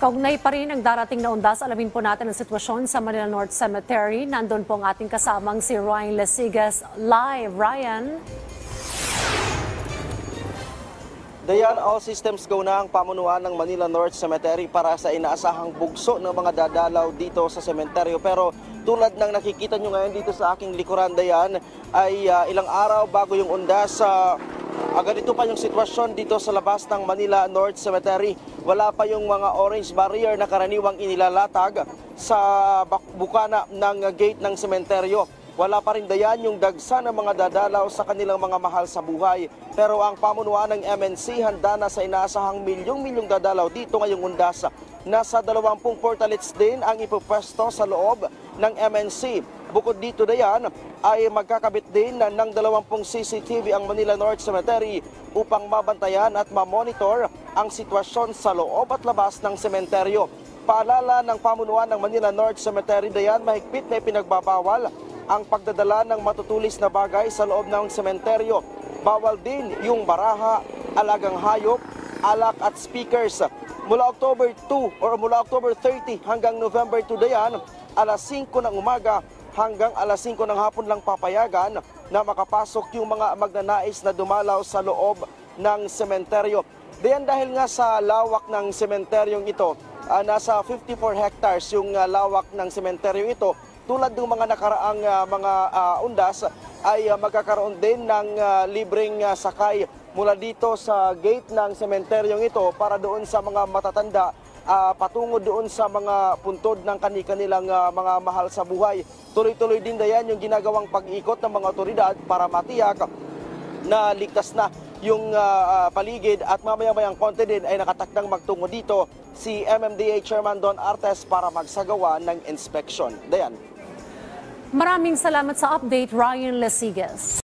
Kaugnay pa rin ang darating na undas. Alamin po natin ang sitwasyon sa Manila North Cemetery. Nandun po ang ating kasamang si Ryan Lesigas live. Ryan? Dayan, all systems go na ang pamunuan ng Manila North Cemetery para sa inaasahang bugso ng mga dadalaw dito sa sementeryo. Pero tulad ng nakikita nyo ngayon dito sa aking likuran, Dayan, ay ilang araw bago yung undas, ganito pa yung sitwasyon dito sa labas ng Manila North Cemetery. Wala pa yung mga orange barrier na karaniwang inilalatag sa bukana ng gate ng sementeryo. Wala pa rin Dayan yung dagsa ng mga dadalaw sa kanilang mga mahal sa buhay. Pero ang pamunuan ng MNC handa na sa inaasahang milyong-milyong dadalaw dito ngayong undas. Nasa 20 portalets din ang ipupwesto sa loob ng MNC. Bukod dito Dayan, ay magkakabit din ng 20 CCTV ang Manila North Cemetery upang mabantayan at mamonitor ang sitwasyon sa loob at labas ng sementeryo. Paalala ng pamunuan ng Manila North Cemetery, Dayan, mahigpit na ipinagbabawal ang pagdadala ng matutulis na bagay sa loob ng sementeryo. Bawal din yung baraha, alagang hayop, alak at speakers. Mula October 2 or mula October 30 hanggang November 2 Dayan, alas 5 ng umaga hanggang alas 5 ng hapon lang papayagan na makapasok yung mga magnanais na dumalaw sa loob ng sementeryo. Dayan, dahil nga sa lawak ng sementeryong ito, nasa 54 hectares yung lawak ng sementeryong ito. Tulad ng mga nakaraang mga undas ay magkakaroon din ng libreng sakay mula dito sa gate ng sementeryong ito para doon sa mga matatanda patungo doon sa mga puntod ng kanilang mga mahal sa buhay. Tuloy-tuloy din Dayan yung ginagawang pag-ikot ng mga otoridad para matiyak na ligtas na yung paligid at mamaya-mayang konti din ay nakatakdang magtungo dito si MMDA Chairman Don Artes para magsagawa ng inspection. Dayan. Maraming salamat sa update, Ryan Lesigas.